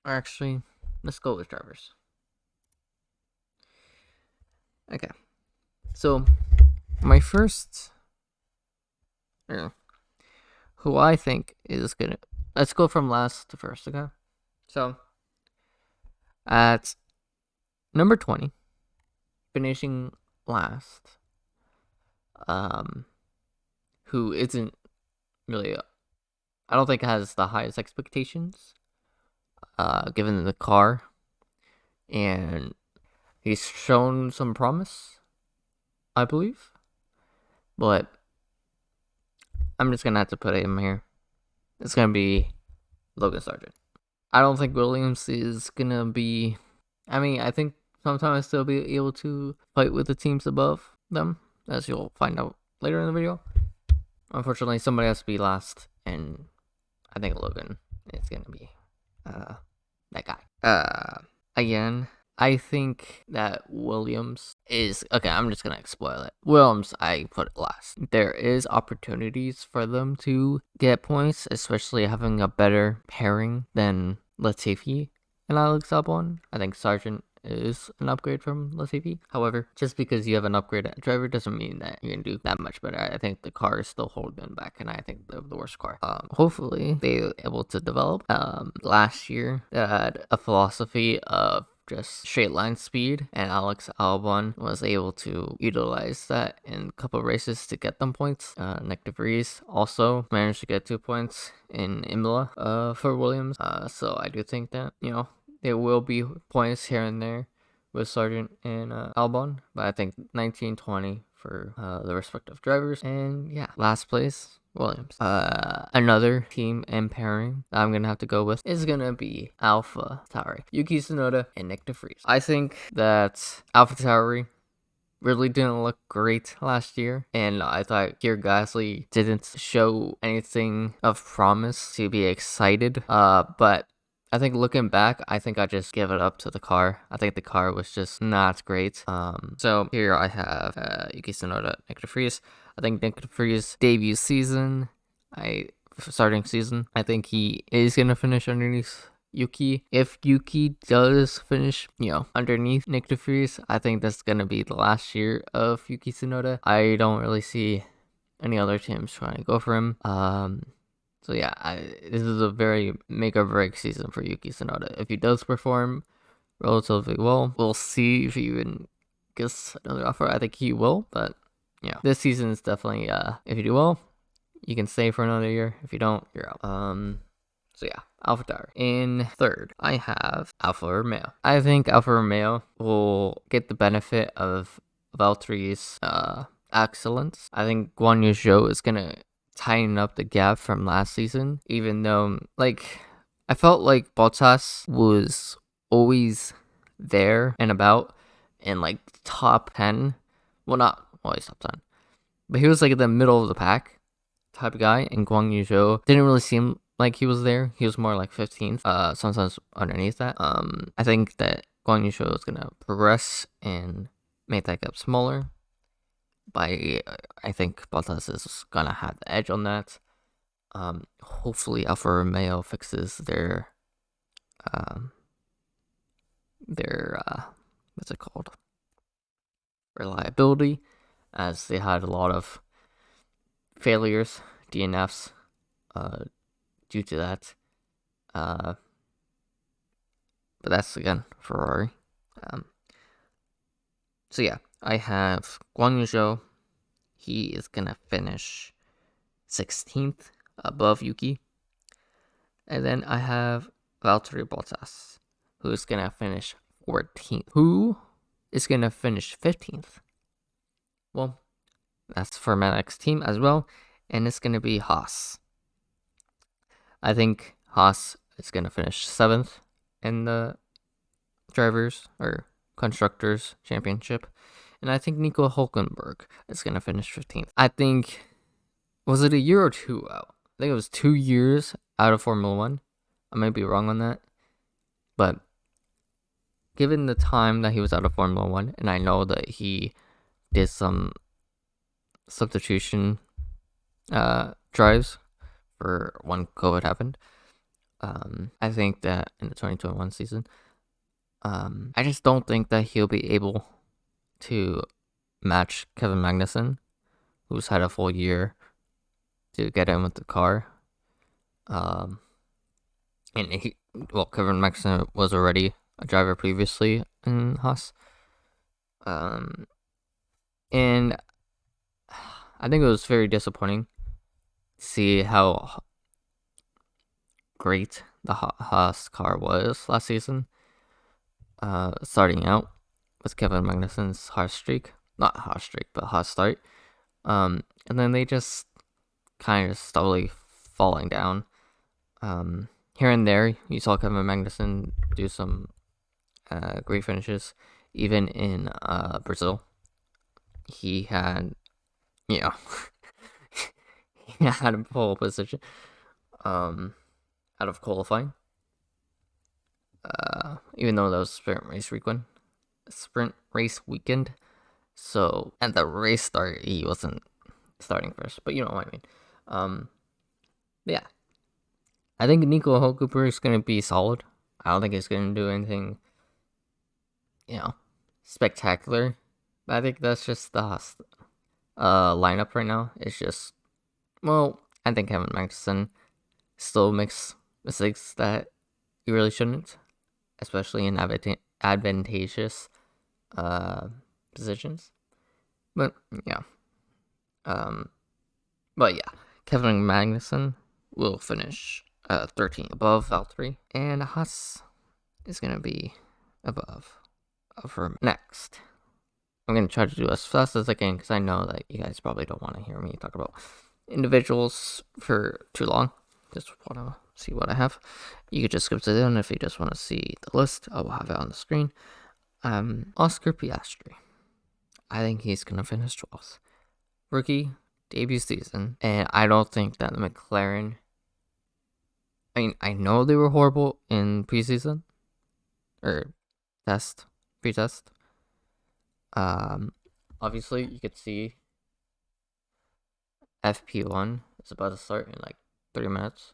Or actually, let's go with drivers. Okay. So, my first, who I think is gonna, let's go from last to first, okay? So, at number 20, finishing last, um, who isn't really, I don't think has the highest expectations, given the car, and he's shown some promise, I believe, but I'm just gonna have to put him here. It's gonna be Logan Sargent. I don't think Williams is gonna be. I mean, I think sometimes they'll be able to fight with the teams above them, as you'll find out later in the video. Unfortunately, somebody has to be last, and I think Logan is gonna be that guy. Again, I think that Williams is okay. I'm just gonna spoil it. Williams, I put it last. There is opportunities for them to get points, especially having a better pairing than Latifi and Alex Albon. I think Sargent is an upgrade from Latifi. However, just because you have an upgrade driver doesn't mean that you can do that much better. I think the car is still holding them back, and I think the worst car. Hopefully they were able to develop. Last year they had a philosophy of just straight line speed, and Alex Albon was able to utilize that in a couple races to get them points. Nick DeVries also managed to get 2 points in Imola for Williams. So I do think that, there will be points here and there with Sargent and Albon, but I think 19-20 for the respective drivers. And yeah, last place, Williams. Another team and pairing that I'm gonna have to go with is gonna be AlphaTauri, Yuki Tsunoda and Nick DeVries. I think that AlphaTauri really didn't look great last year, and I thought Pierre Gasly didn't show anything of promise to be excited. But I think looking back, I think I just give it up to the car. I think the car was just not great. So here I have Yuki Tsunoda, Nick DeVries. I think Nick DeVries' debut season, starting season, I think he is gonna finish underneath Yuki. If Yuki does finish, underneath Nick DeVries, I think that's gonna be the last year of Yuki Tsunoda. I don't really see any other teams trying to go for him. So yeah, this is a very make or break season for Yuki Tsunoda. If he does perform relatively well, we'll see if he even gets another offer. I think he will, but this season is definitely if you do well, you can stay for another year. If you don't, you're out. So yeah, AlphaTauri. In third, I have Alfa Romeo. I think Alfa Romeo will get the benefit of Valtteri's excellence. I think Guan Yu Zhou is gonna tighten up the gap from last season, even though I felt like Bottas was always there and about in top 10. Well, not always top 10, but he was in the middle of the pack type of guy, and Guang Yu Zhou didn't really seem like he was there. He was more 15th, sometimes underneath that. I think that Guang Yu Zhou is gonna progress and make that gap smaller. I think Bottas is gonna have the edge on that. Hopefully Alfa Romeo fixes their what's it called? Reliability, as they had a lot of failures, DNFs, due to that. But that's again Ferrari. So yeah, I have Guan Yu Zhou. He is gonna finish 16th above Yuki. And then I have Valtteri Bottas, who is gonna finish 14th. Who is gonna finish 15th? Well, that's for my next team as well, and it's gonna be Haas. I think Haas is gonna finish 7th in the drivers or constructors championship, and I think Nico Hulkenberg is gonna finish 15th. I think, was it a year or two out? I think it was 2 years out of Formula One. I might be wrong on that, but given the time that he was out of Formula One, and I know that he did some substitution drives for when COVID happened, I think that in the 2021 season, I just don't think that he'll be able to match Kevin Magnussen, who's had a full year to get in with the car. And Kevin Magnussen was already a driver previously in Haas. And I think it was very disappointing to see how great the Haas car was last season. Starting out with Kevin Magnussen's Haas streak. Not Haas streak, but Haas start. And then they just kind of slowly falling down. Here and there, you saw Kevin Magnussen do some great finishes. Even in Brazil, he had, he had a pole position out of qualifying. Even though that was sprint race weekend. So at the race start, he wasn't starting first, but you know what I mean. Yeah, I think Nico Hulkenberg is gonna be solid. I don't think he's gonna do anything, spectacular. But I think that's just the lineup right now. It's just, I think Kevin Magnussen still makes mistakes that he really shouldn't, especially in advantageous positions. But yeah, Kevin Magnussen will finish 13 above Valtteri, and Haas is gonna be above for next. I'm gonna try to do as fast as I can because I know that you guys probably don't want to hear me talk about individuals for too long. Just want to see what I have. You could just skip to the end if you just want to see the list. I will have it on the screen. Oscar Piastri. I think he's gonna finish 12th. Rookie debut season, and I don't think that the McLaren. I mean, I know they were horrible in preseason or pre-test. Obviously you could see FP1 is about to start in like 30 minutes.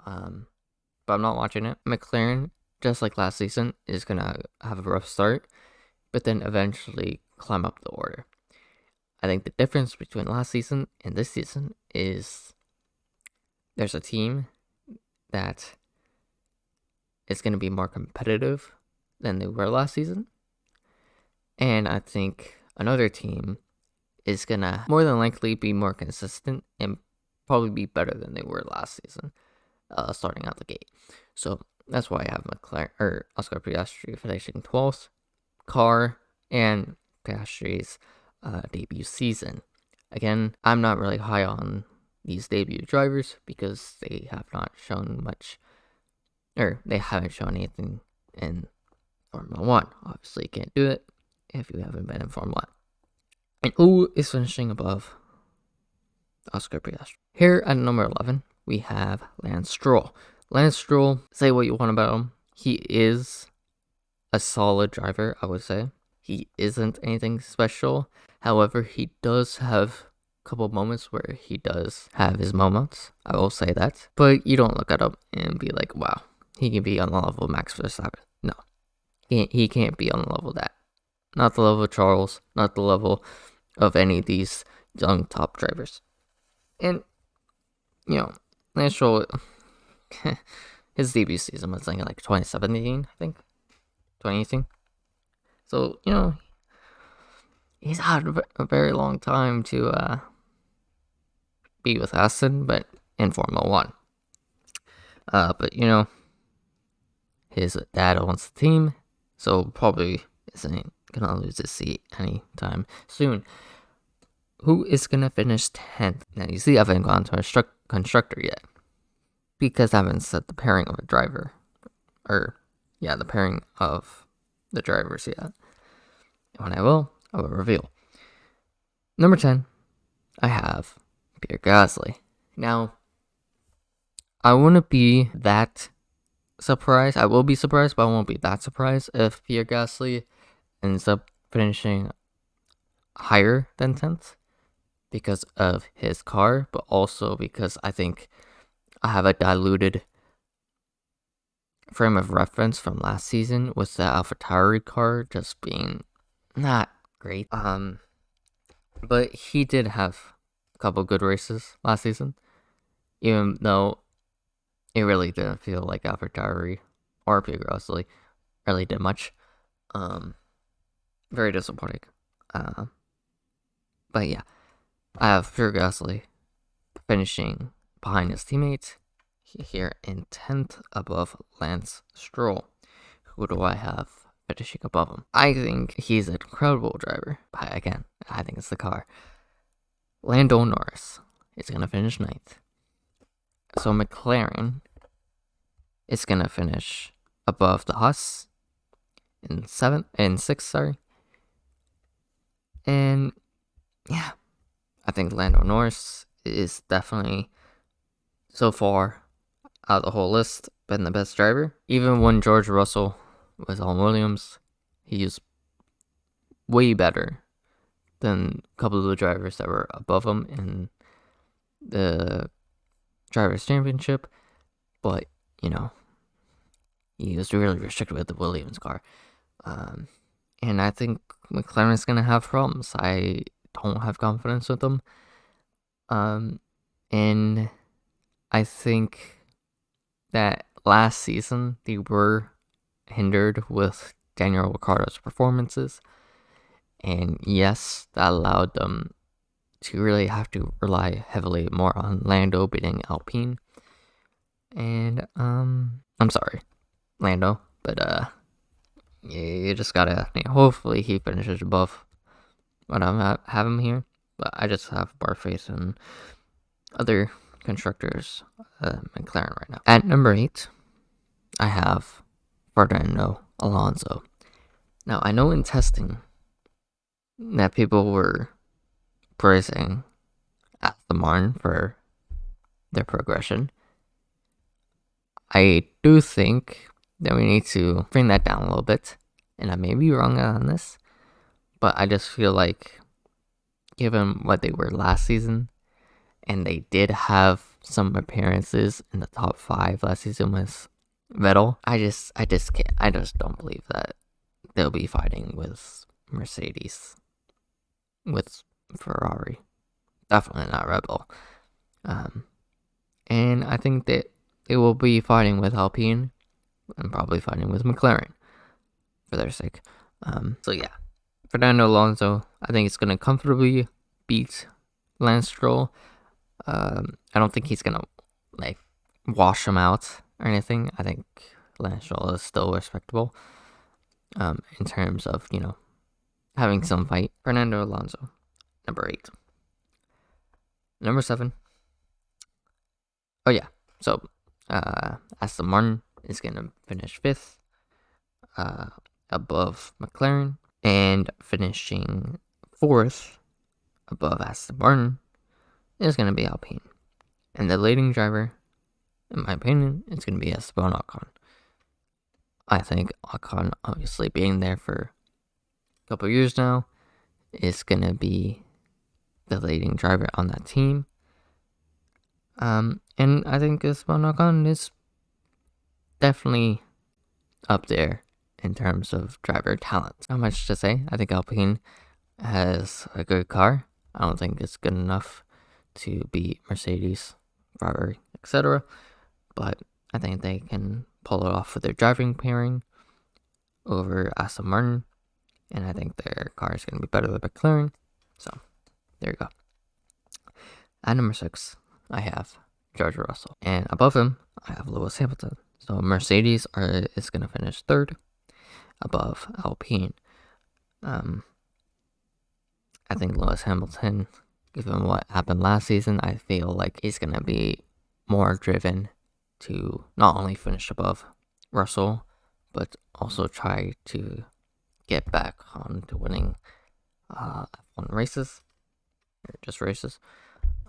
But I'm not watching it. McLaren, just like last season, is gonna have a rough start, but then eventually climb up the order. I think the difference between last season and this season is there's a team that is going to be more competitive than they were last season. And I think another team is going to more than likely be more consistent and probably be better than they were last season, starting out the gate. So that's why I have McLaren or Oscar Piastri finishing 12th, car, and Piastri's debut season. Again, I'm not really high on these debut drivers because they have not shown much, or they haven't shown anything in Formula 1. Obviously, you can't do it if you haven't been in Formula 1. And who is finishing above Oscar Piastri? Here at number 11, we have Lance Stroll. Lance Stroll, say what you want about him, he is a solid driver, I would say. He isn't anything special. However, he does have a couple moments where he does have his moments. I will say that. But you don't look at him and be like, wow, he can be on the level of Max Verstappen. No. He can't be on the level of that. Not the level of Charles. Not the level of any of these young top drivers. And, Lance Stroll, his debut season was like 2017, I think. 2018. So, he's had a very long time to be with Aston, but in Formula 1. But, his dad owns the team, so probably isn't going to lose his seat anytime soon. Who is going to finish 10th? Now, you see, I haven't gone to a constructor yet, because I haven't set the pairing of a driver. The pairing of the drivers yet. When I will reveal. Number 10, I have Pierre Gasly. Now, I wouldn't be that surprised. I will be surprised, but I won't be that surprised if Pierre Gasly ends up finishing higher than 10th because of his car, but also because I think I have a diluted frame of reference from last season was the AlphaTauri car just being not great. But he did have a couple good races last season, even though it really didn't feel like AlphaTauri or Pierre Gasly really did much. Very disappointing. But yeah, I have Pierre Gasly finishing behind his teammates here in 10th above Lance Stroll. Who do I have finishing above him? I think he's an incredible driver. But again, I think it's the car. Lando Norris is going to finish 9th. So McLaren is going to finish above the Haas in 6th, sorry. And yeah, I think Lando Norris is definitely, so far, out of the whole list, been the best driver. Even when George Russell was on Williams, he was way better than a couple of the drivers that were above him in the Drivers' Championship. But, you know, he was really restricted with the Williams car. And I think McLaren's going to have problems. I don't have confidence with them. And I think that last season they were hindered with Daniel Ricciardo's performances. And yes, that allowed them to really have to rely heavily more on Lando beating Alpine. And I'm sorry, Lando, but you just gotta, hopefully he finishes above what I have him here. But I just have more faith in other constructors, McLaren right now. At number 8, I have Fernando Alonso. Now, I know in testing that people were praising Aston Martin for their progression. I do think that we need to bring that down a little bit, and I may be wrong on this, but I just feel like, given what they were last season, and they did have some appearances in the top 5 last season with Vettel, I just can't. I just don't believe that they'll be fighting with Mercedes, with Ferrari, definitely not Red Bull. And I think that they will be fighting with Alpine and probably fighting with McLaren for their sake. So yeah, Fernando Alonso, I think it's going to comfortably beat Lance Stroll. I don't think he's going to wash him out or anything. I think Lance Stroll is still respectable in terms of, having some fight. Fernando Alonso, number 8. Number 7. Oh yeah, so Aston Martin is going to finish 5th above McLaren, and finishing 4th above Aston Martin is going to be Alpine. And the leading driver, in my opinion, is going to be Esteban Ocon. I think Ocon, obviously being there for a couple years now, is going to be the leading driver on that team. And I think Esteban Ocon is definitely up there in terms of driver talent. Not much to say. I think Alpine has a good car. I don't think it's good enough to beat Mercedes, Ferrari, etc. But I think they can pull it off with their driving pairing over Aston Martin. And I think their car is going to be better than McLaren. So, there you go. At number 6, I have George Russell. And above him, I have Lewis Hamilton. So, Mercedes is going to finish 3rd above Alpine. I think Lewis Hamilton, given what happened last season, I feel like he's going to be more driven to not only finish above Russell, but also try to get back on to winning F1 races, or just races.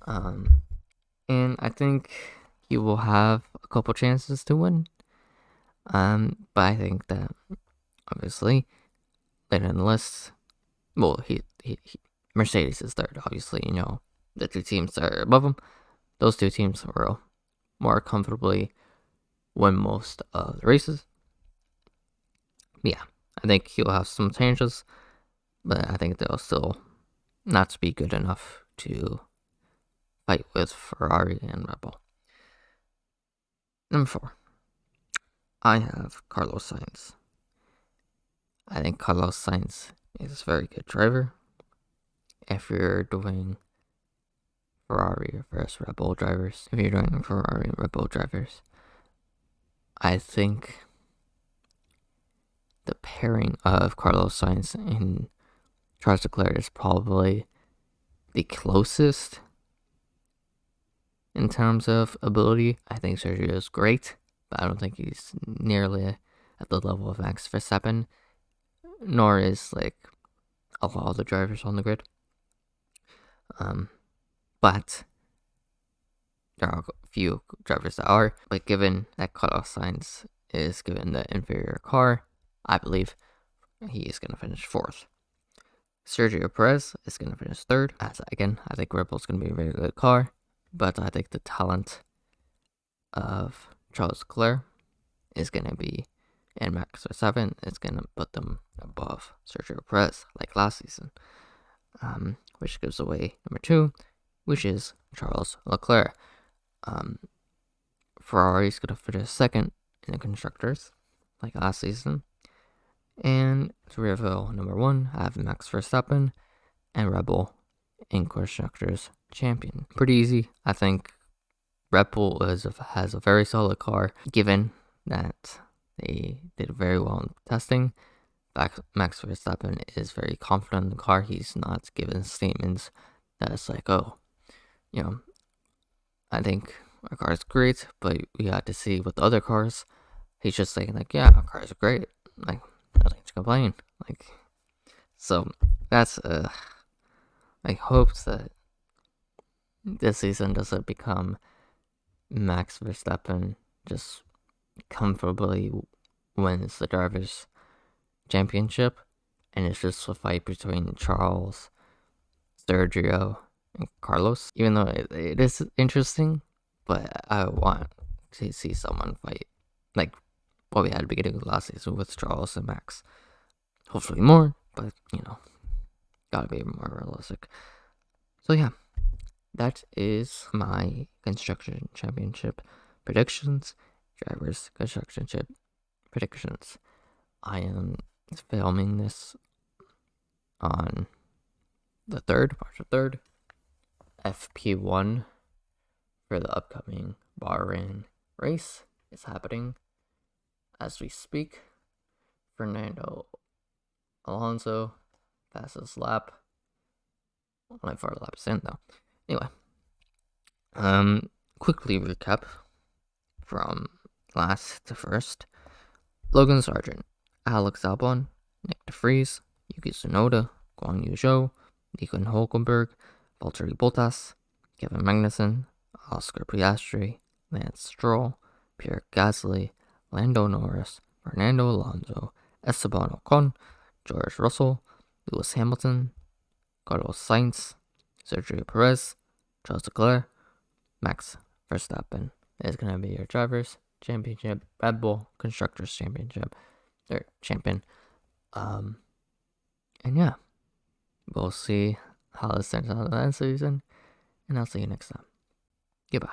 And I think he will have a couple chances to win. But I think that, obviously, later in the list, well, he Mercedes is 3rd, obviously, the 2 teams that are above him, those 2 teams will more comfortably win most of the races. Yeah, I think he'll have some changes, but I think they'll still not be good enough to fight with Ferrari and Red Bull. Number 4, I have Carlos Sainz. I think Carlos Sainz is a very good driver. If you're doing Ferrari versus Red Bull drivers, I think the pairing of Carlos Sainz and Charles Leclerc is probably the closest in terms of ability. I think Sergio is great, but I don't think he's nearly at the level of Max Verstappen, nor is like a lot of the drivers on the grid. But there are a few drivers that are. But given that Carlos Sainz is given the inferior car, I believe he is going to finish 4th. Sergio Perez is going to finish 3rd. Again, I think Red Bull's going to be a very good car, but I think the talent of Charles Leclerc is going to be, and Max Verstappen is going to put them above Sergio Perez, like last season. Which gives away number 2, which is Charles Leclerc. Ferrari's going to finish 2nd in the constructors, like last season. And to reveal number 1, I have Max Verstappen and Red Bull in constructors champion. Pretty easy. I think Red Bull has a very solid car, given that they did very well in testing. Max Verstappen is very confident in the car. He's not giving statements that's like, oh, I think our car is great, but we got to see with the other cars. He's just saying like, yeah, our cars are great. Like, nothing to complain. Like, so that's I hope that this season doesn't become Max Verstappen just comfortably wins the drivers' championship, and it's just a fight between Charles, Sergio, and Carlos. Even though it is interesting, but I want to see someone fight like what we had at the beginning of last season with Charles and Max. Hopefully more, but gotta be more realistic. So yeah, that is my construction championship predictions, drivers construction chip predictions. I am filming this on the 3rd, March 3rd. FP1 for the upcoming Bahrain race is happening as we speak. Fernando Alonso fastest lap. Only 4 laps in though. Anyway, quickly recap from last to first. Logan Sargent, Alex Albon, Nick DeVries, Yuki Tsunoda, Guan Yu Zhou, Nico Hulkenberg, Valtteri Bottas, Kevin Magnussen, Oscar Piastri, Lance Stroll, Pierre Gasly, Lando Norris, Fernando Alonso, Esteban Ocon, George Russell, Lewis Hamilton, Carlos Sainz, Sergio Perez, Charles Leclerc, Max Verstappen is going to be your drivers' championship, Red Bull Constructors Championship, or champion. And yeah, we'll see how this turns out in the season, and I'll see you next time. Goodbye.